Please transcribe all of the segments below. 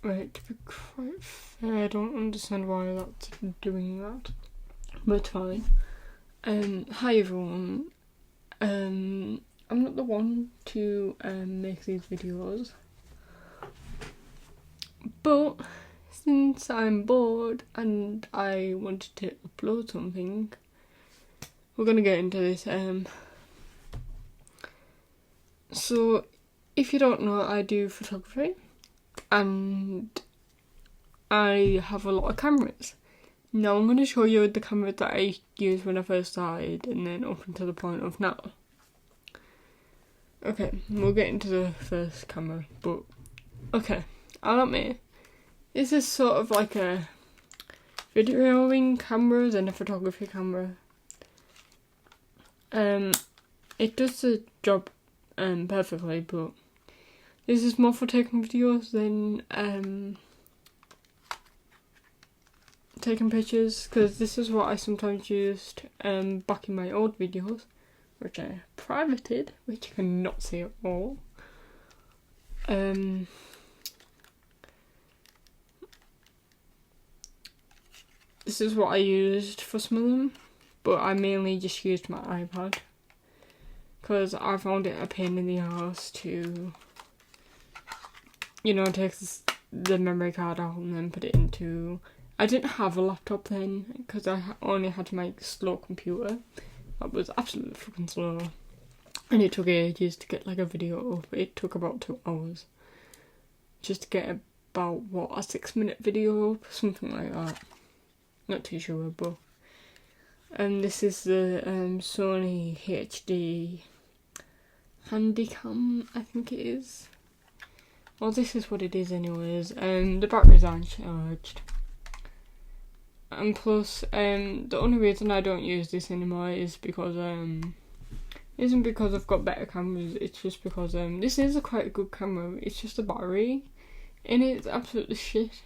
Right, to be quite fair, I don't understand why that's doing that, but it's fine. Hi everyone. I'm not the one to make these videos, but since I'm bored and I wanted to upload something, we're gonna get into this. So if you don't know, I do photography and I have a lot of cameras. Now I'm going to show you the camera that I used when I first started and then up until the point of now. Okay, we'll get into the first camera, but okay, I'll admit, this is sort of like a videoing camera than a photography camera. It does the job perfectly, but this is more for taking videos than taking pictures, because this is what I sometimes used back in my old videos, which I privated, which you cannot see at all. This is what I used for some of them, but I mainly just used my iPad because I found it a pain in the ass to, take the memory card out and then put it into. I didn't have a laptop then because I only had my slow computer. That was absolutely fucking slow. And it took ages to get like a video up. It took about 2 hours just to get about, a 6-minute video up, something like that. Not too sure, but this is the Sony HD Handycam, I think it is. Well, this is what it is anyways. The batteries aren't charged. And plus, the only reason I don't use this anymore is because, isn't because I've got better cameras, it's just because, this is a quite good camera, it's just the battery in it's absolutely shit.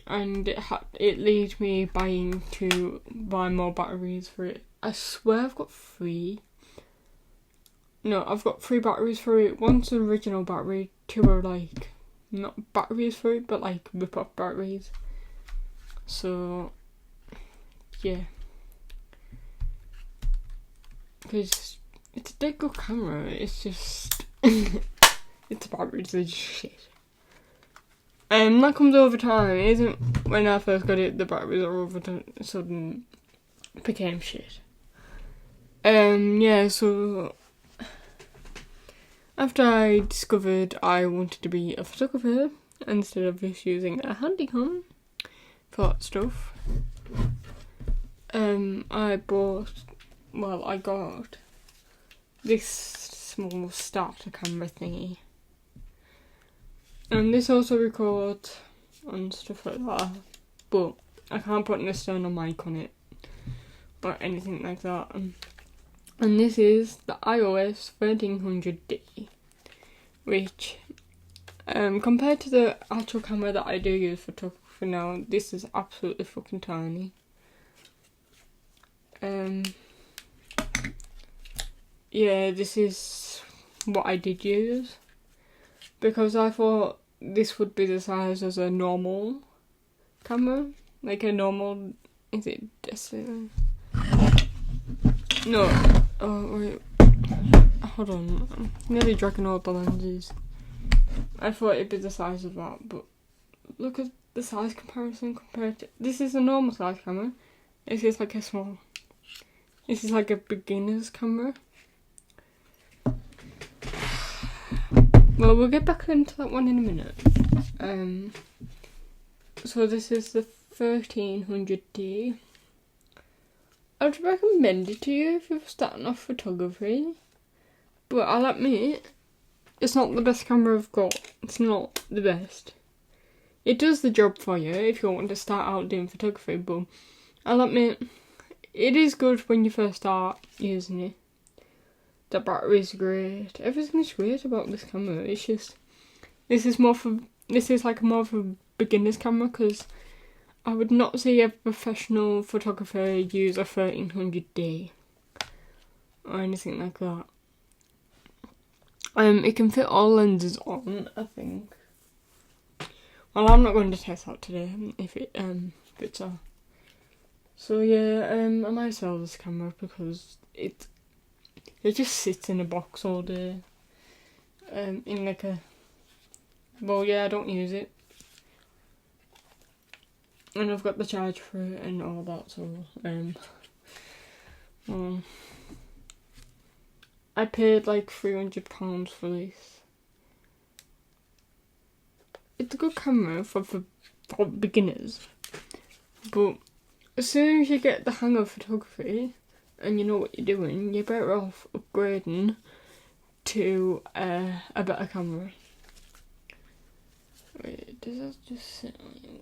And it leads me to buy more batteries for it. I swear I've got 3. No, I've got 3 batteries for it. One's an original battery, 2 are like, not batteries for it, but like rip-off batteries. So, yeah. Because it's a dead good camera, it's just, its batteries are just shit. That comes over time. It isn't when I first got it, the batteries are over to sudden became shit. So after I discovered I wanted to be a photographer instead of just using a Handycam for that stuff, I got this small starter camera thingy. And this also records and stuff like that, but I can't put an external mic on it or anything like that. And this is the EOS 1300D, which, compared to the actual camera that I do use for photography now, this is absolutely fucking tiny. This is what I did use, because I thought this would be the size as a normal camera, like a normal, is it Destiny? No, oh wait, hold on, I'm nearly dragging all the lenses. I thought it'd be the size of that, but look at the size comparison compared to, this is a normal size camera, this is like this is like a beginner's camera. Well, we'll get back into that one in a minute. So this is the 1300D. I'd recommend it to you if you're starting off photography, but I'll admit, it's not the best camera I've got. It's not the best. It does the job for you if you want to start out doing photography, but I'll admit, it is good when you first start using it. The battery's great. Everything's great about this camera. It's just, this is like more of a beginner's camera, because I would not see a professional photographer use a 1300D or anything like that. It can fit all lenses on, I think. Well, I'm not going to test that today if it's a. So yeah, I might sell this camera because it just sits in a box all day. In like a. Well, yeah, I don't use it. And I've got the charge for it and all that, so well, I paid like £300 for this. It's a good camera for beginners, but as soon as you get the hang of photography and you know what you're doing, you're better off upgrading to a better camera. Wait, does that just sit on you?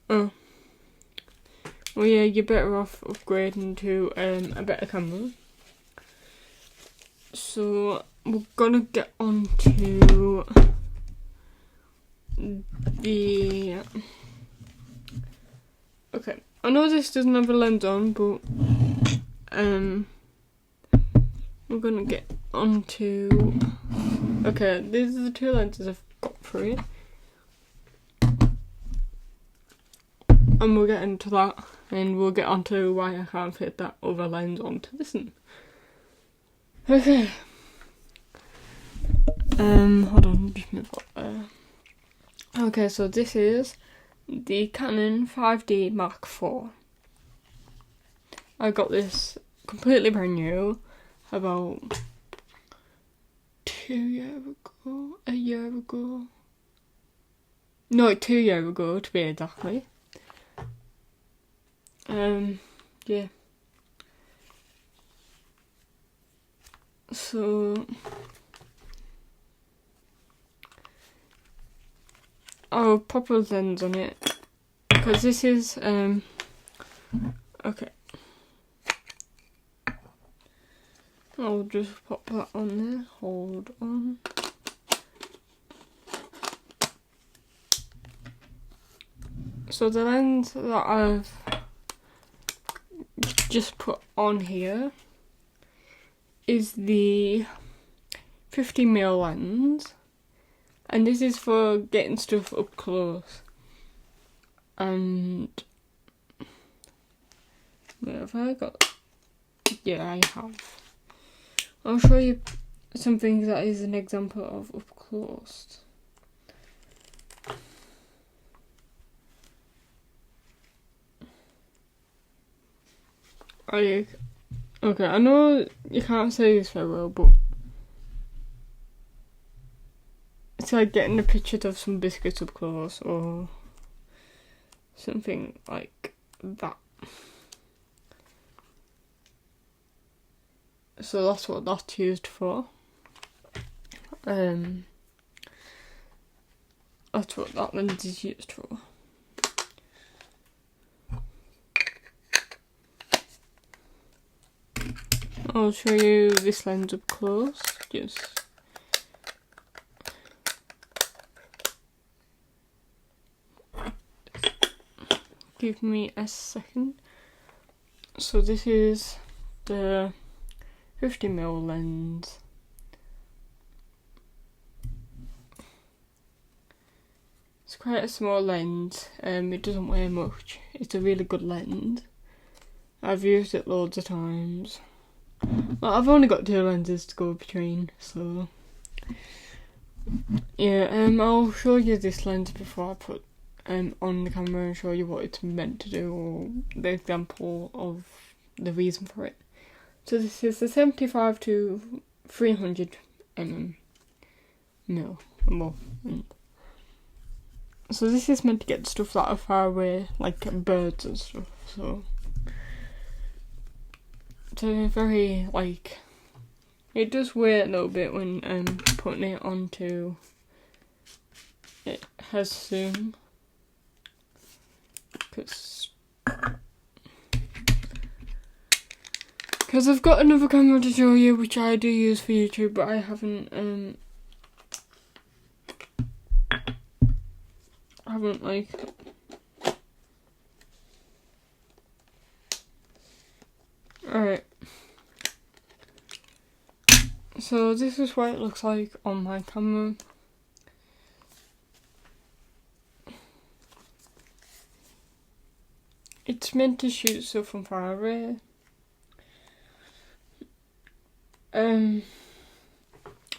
Oh. Well, yeah, you're better off upgrading to a better camera. So we're gonna get on to the. Okay, I know this doesn't have a lens on, but we're gonna get on to. Okay, these are the two lenses I've got for it, and we'll get into that, and we'll get onto why I can't fit that other lens onto this one. Okay. Hold on, just move up there. Okay, so this is the Canon 5D Mark IV. I got this completely brand new about a year ago. No, 2 years ago to be exactly. Yeah. So I'll pop a lens on it because this is okay. I'll just pop that on there. Hold on. So the lens that I've just put on here is the 50mm lens, and this is for getting stuff up close. And where have I got? Yeah, I have. I'll show you something that is an example of up close. Okay, I know you can't say this very well, but it's like getting a picture of some biscuits up close or something like that. So that's what that's used for. That's what that lens is used for. I'll show you this lens up close. Just give me a second. So this is the 50mm lens. It's quite a small lens. It doesn't weigh much. It's a really good lens. I've used it loads of times. Well, I've only got 2 lenses to go between, so yeah. I'll show you this lens before I put on the camera and show you what it's meant to do, or the example of the reason for it. So this is the 75 to 300 mil. So this is meant to get stuff that are far away, like birds and stuff. So it's a very, like, it does weigh a little bit when putting it onto. It has zoom. Because I've got another camera to show you, which I do use for YouTube, but I haven't like. Alright. So this is what it looks like on my camera. it's meant to shoot stuff from far away.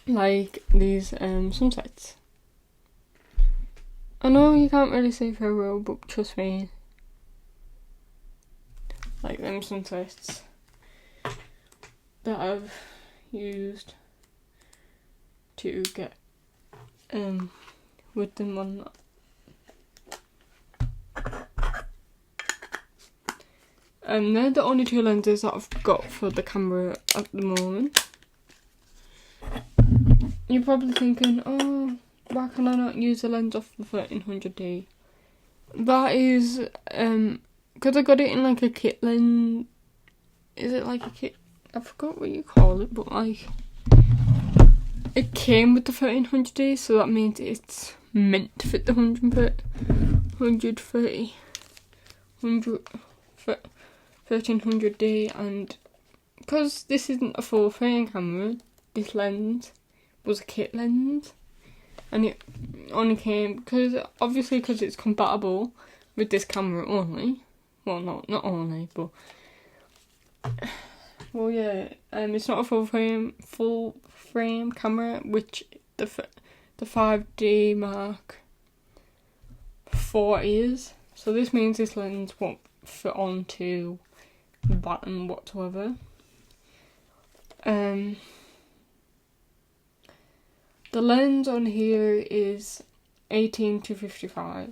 Like these sunsets. I know you can't really say farewell, but trust me, like them sunsets that I've used to get with them on that. They're the only two lenses that I've got for the camera at the moment. You're probably thinking, oh, why can I not use a lens off the 1300D? That is, because I got it in like a kit lens. Is it like a kit? I forgot what you call it, but like, it came with the 1300D, so that means it's meant to fit the 1300D, and because this isn't a full frame camera, this lens was a kit lens, and it only came because it's compatible with this camera only. Well, not only, but well, yeah. It's not a full frame camera, which the 5D Mark IV is. So this means this lens won't fit onto the button whatsoever. The lens on here is 18-55.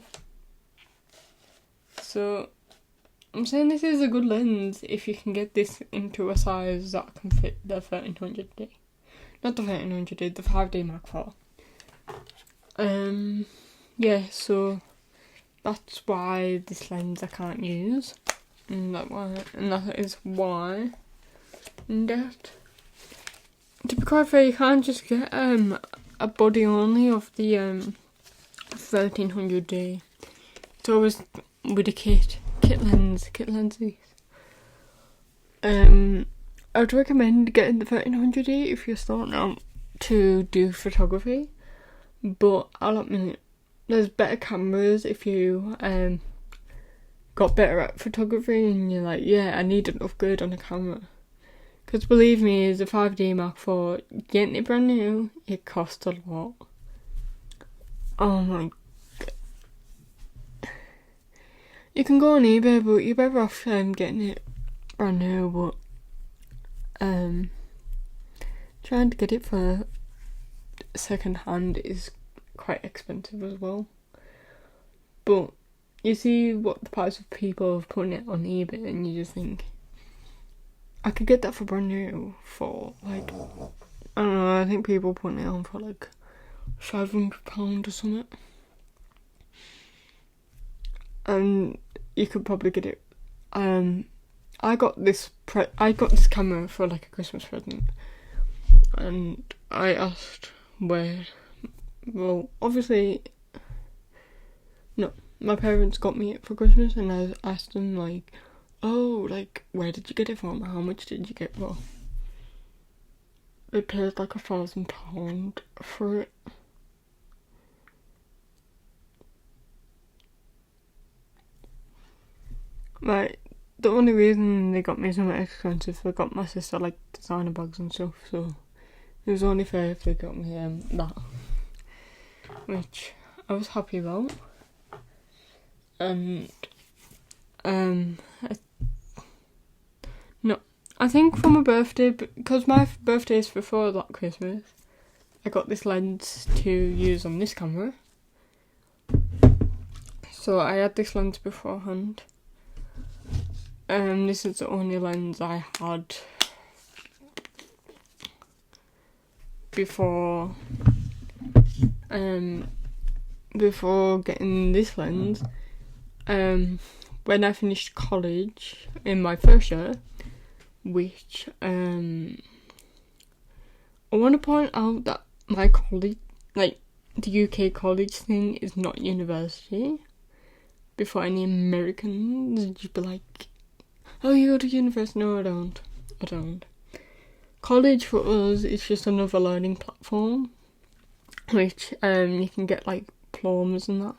So I'm saying this is a good lens if you can get this into a size that can fit the 1300D. Not the 1300D, the 5D Mark IV. Yeah, so that's why this lens I can't use. And that is why. And that, to be quite fair, you can't just get a body only of the 1300D. It's always with a kit lenses. I'd recommend getting the 1300D if you're starting out to do photography, but I'll admit there's better cameras if you got better at photography and you're like, yeah, I need an upgrade on the camera. Because believe me, as a 5D Mark IV, getting it brand new, it costs a lot. Oh my god. You can go on eBay, but you're better off getting it brand new, but trying to get it for second hand is quite expensive as well. But you see what the price of people have putting it on eBay and you just think, I could get that for brand new for like, I don't know, I think people putting it on for like £500 or something. And you could probably get it. I got this camera for like a Christmas present, and I asked where. Well, obviously, no, my parents got me it for Christmas, and I asked them like, oh, like, where did you get it from? How much did you get it for? They paid like £1,000 for it. Like, the only reason they got me something expensive, they got my sister like designer bags and stuff, so it was only fair if they got me that, which I was happy about. And I think for my birthday, because my birthday is before that Christmas, I got this lens to use on this camera. So I had this lens beforehand. This is the only lens I had before getting this lens. When I finished college in my first year, which I want to point out that my college, like the UK college thing, is not university. Before any Americans just be like, oh, you go to university? No, I don't. College for us is just another learning platform, which you can get like diplomas and that.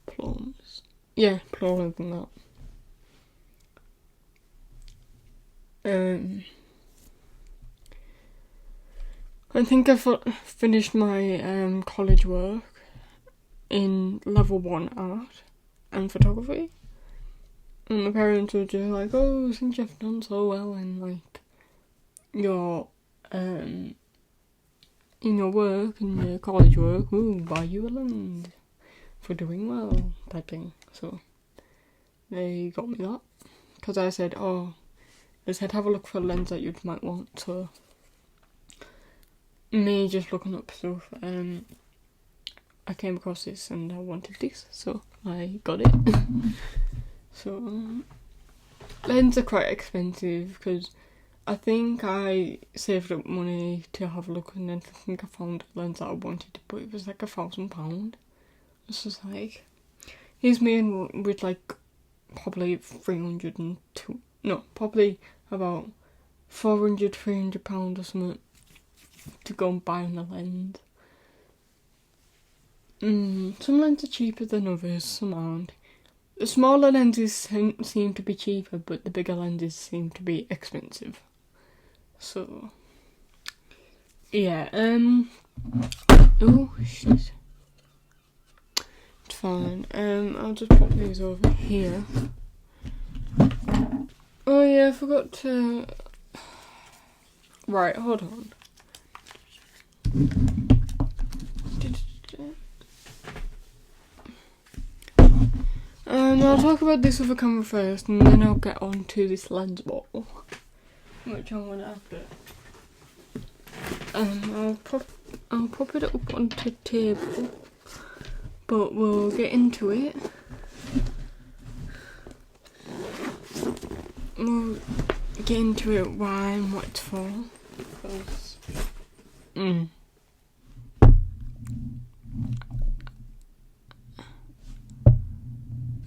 Diplomas and that. I think I finished my college work in level 1 art and photography. And my parents were just like, oh, since you've done so well in like your in your work and your college work, we'll buy you a lens for doing well type thing. So they got me that because I said have a look for a lens that you might want. So me just looking up stuff, I came across this and I wanted this, so I got it. So lenses are quite expensive because I think I saved up money to have a look, and then I think I found a lens that I wanted, but it was like £1,000. It's just like, here's me with like probably probably about £400-300 or something to go and buy a lens. Some lenses are cheaper than others, some aren't. The smaller lenses seem to be cheaper, but the bigger lenses seem to be expensive. So, yeah, oh shit. It's fine. I'll just pop these over here. Oh yeah, I forgot to... Right, hold on. I'll talk about this other camera first, and then I'll get on to this lens ball, which I'm gonna have to. I'll pop it up onto the table, but we'll get into it. We'll get into it, why and what it's for. Because,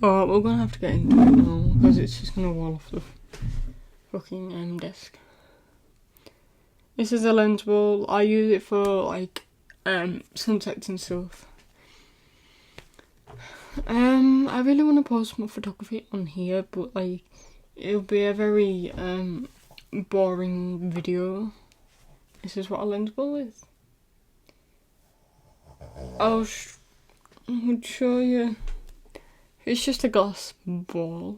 Oh, we're gonna have to get into it now because it's just gonna wall off the fucking desk. This is a lens ball. I use it for like sunsets and stuff. I really want to post more photography on here, but like it'll be a very boring video. This is what a lens ball is. I would show you. It's just a glass ball.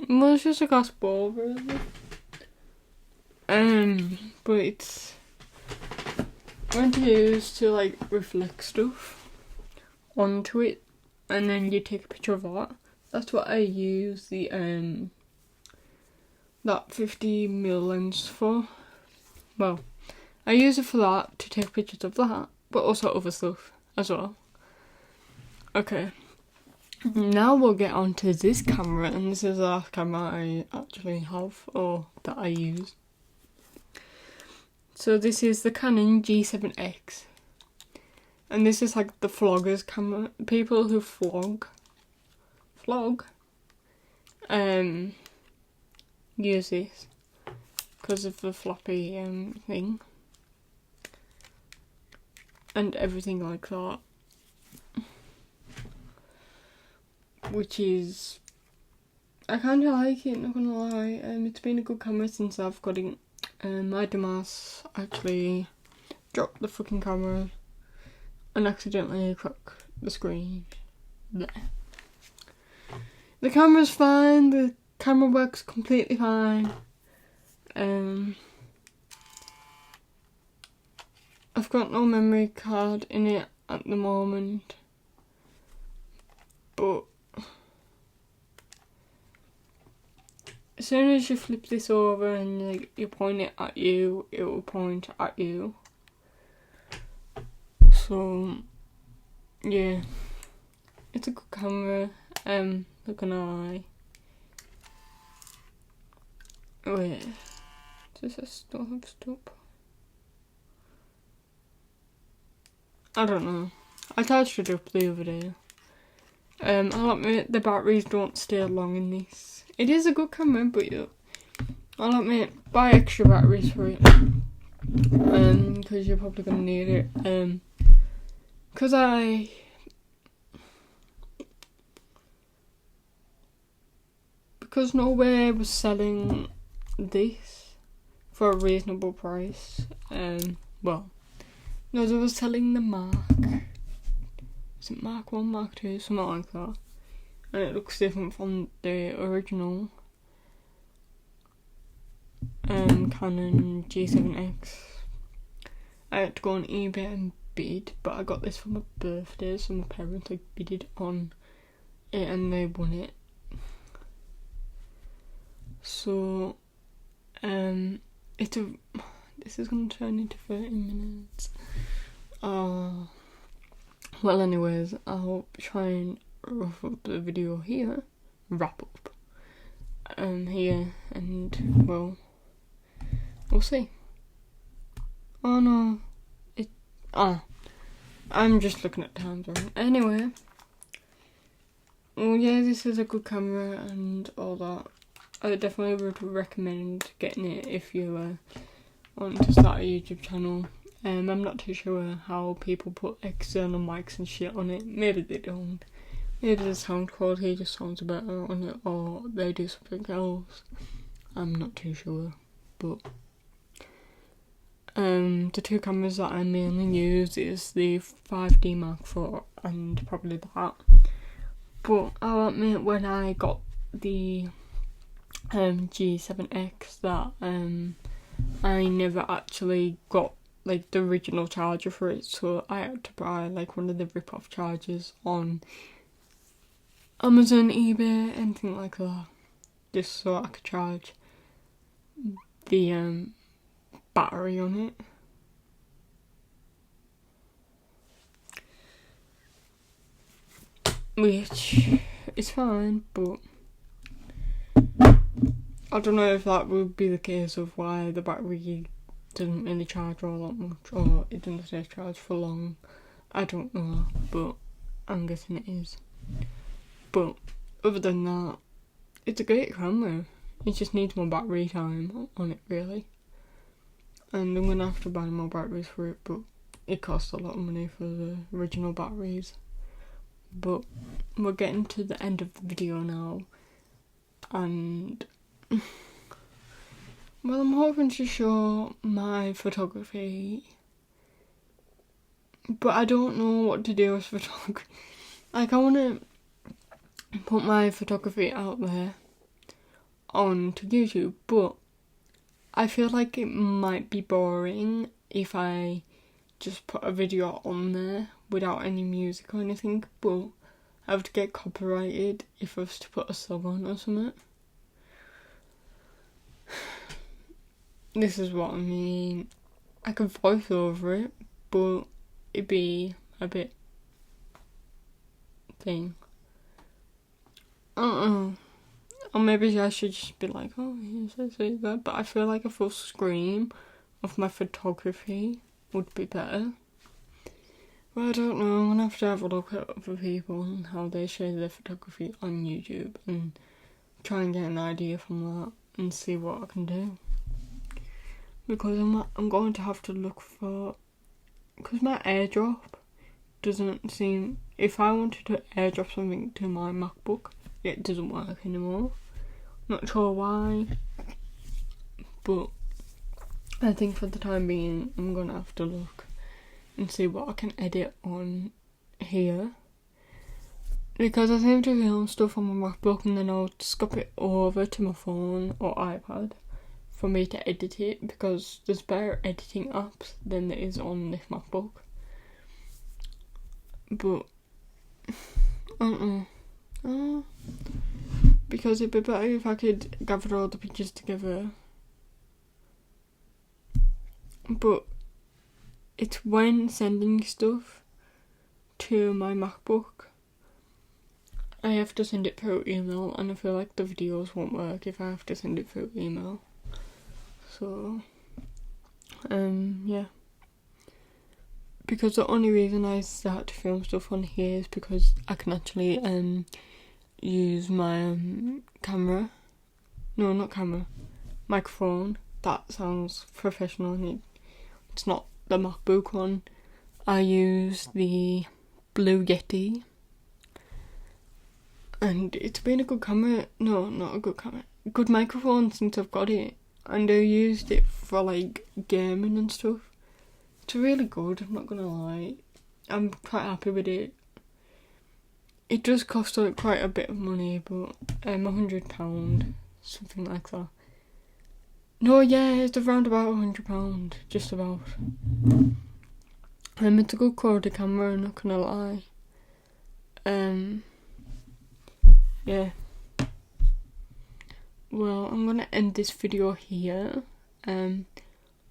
Well, it's just a glass ball, really. But it's meant to use to like reflect stuff onto it, and then you take a picture of that. That's what I use the that 50mm lens for. Well, I use it for that, to take pictures of that, but also other stuff as well. Okay, now we'll get on to this camera, and this is the last camera I actually have, or that I use. So this is the Canon G7X, and this is like the vloggers camera, people who vlog, use this because of the floppy thing and everything like that, which is, I kind of like it, not gonna lie. It's been a good camera since I've got it. My dumbass actually dropped the fucking camera and accidentally cracked the screen there. The camera's fine, the camera works completely fine. I've got no memory card in it at the moment, but as soon as you flip this over and you point it at you, it will point at you. So yeah, it's a good camera. Not gonna lie. Wait, does this still have stop? I don't know. I charged it up the other day. I'll admit the batteries don't stay long in this. It is a good camera, but I'll admit, buy extra batteries for it. Because you're probably gonna need it. Because because nowhere was selling this for a reasonable price. Well, no, they were selling the Mark. Is it Mark 1, Mark 2, something like that? And it looks different from the original Canon G7X. I had to go on eBay and bid, but I got this for my birthday, so my parents bidded on it and they won it. So, this is going to turn into 30 minutes. Well, anyways, I'll try and wrap up the video here. Here, and, well, we'll see. Oh no, I'm just looking at times wrong. Anyway, well, yeah, this is a good camera and all that. I definitely would recommend getting it if you want to start a YouTube channel. I'm not too sure how people put external mics and shit on it. Maybe they don't. Maybe the sound quality just sounds better on it, or they do something else. I'm not too sure, but the two cameras that I mainly use is the 5D Mark IV and probably that. But I'll admit, when I got the G7X, that I never actually got like the original charger for it, so I had to buy like one of the rip-off chargers on Amazon, eBay, anything like that, just so I could charge the battery on it. Which is fine, but I don't know if that would be the case of why the battery doesn't really charge all that much, or it doesn't stay charged for long. I don't know, but I'm guessing it is. But other than that, it's a great camera. It just needs more battery time on it, really. And I'm gonna have to buy more batteries for it, but it costs a lot of money for the original batteries. But we're getting to the end of the video now, and well, I'm hoping to show my photography, but I don't know what to do with photography. Like, I want to put my photography out there onto YouTube, but I feel like it might be boring if I just put a video on there without any music or anything, but I have to get copyrighted if I was to put a song on or something. This is what I mean. I could voice over it, but it'd be a bit thing. I don't know. Or maybe I should just be like, oh, yes, I say that. But I feel like a full screen of my photography would be better. Well, I don't know. I'm gonna have a look at other people and how they share their photography on YouTube and try and get an idea from that and see what I can do. Because I'm going to have to look for, because my AirDrop doesn't seem, if I wanted to AirDrop something to my MacBook, it doesn't work anymore. Not sure why, but I think for the time being I'm gonna have to look and see what I can edit on here, because I seem to film stuff on my MacBook and then I'll scop it over to my phone or iPad for me to edit it, because there's better editing apps than there is on this MacBook. But I don't know. Because it'd be better if I could gather all the pictures together. But it's when sending stuff to my MacBook, I have to send it through email, and I feel like the videos won't work if I have to send it through email. So, yeah. Because the only reason I start to film stuff on here is because I can actually use my camera. No, not camera. Microphone. That sounds professional, and it's not the MacBook one. I use the Blue Yeti. and it's been a good camera. No, not a good camera. Good microphone since I've got it, and I used it for like gaming and stuff. It's really good, I'm not gonna lie. I'm quite happy with it. It does cost like quite a bit of money, but £100, something like that. No, yeah, it's around about £100, just about. It's a good quality camera, I'm not gonna lie. Yeah. Well, I'm gonna end this video here.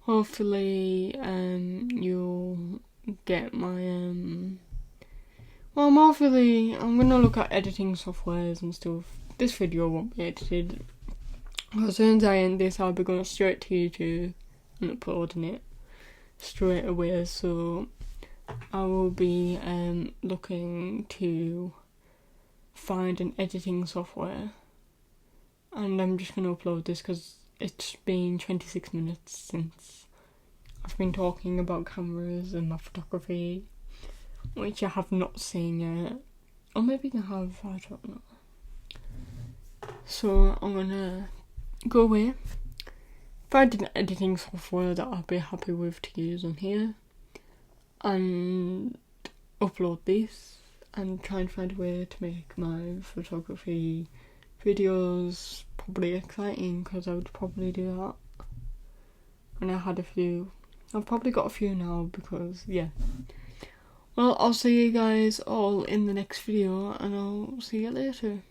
Hopefully, you'll get my, well, hopefully, I'm gonna look at editing softwares and stuff. This video won't be edited. As soon as I end this, I'll be going straight to YouTube and uploading it straight away. So I will be looking to find an editing software, and I'm just gonna upload this because it's been 26 minutes since I've been talking about cameras and my photography, which I have not seen yet, or maybe I have, I don't know. So I'm gonna go away, find an editing software that I'll be happy with to use on here, and upload this, and try and find a way to make my photography videos probably exciting, because I would probably do that. And I had a few. I've probably got a few now because, yeah. Well, I'll see you guys all in the next video, and I'll see you later.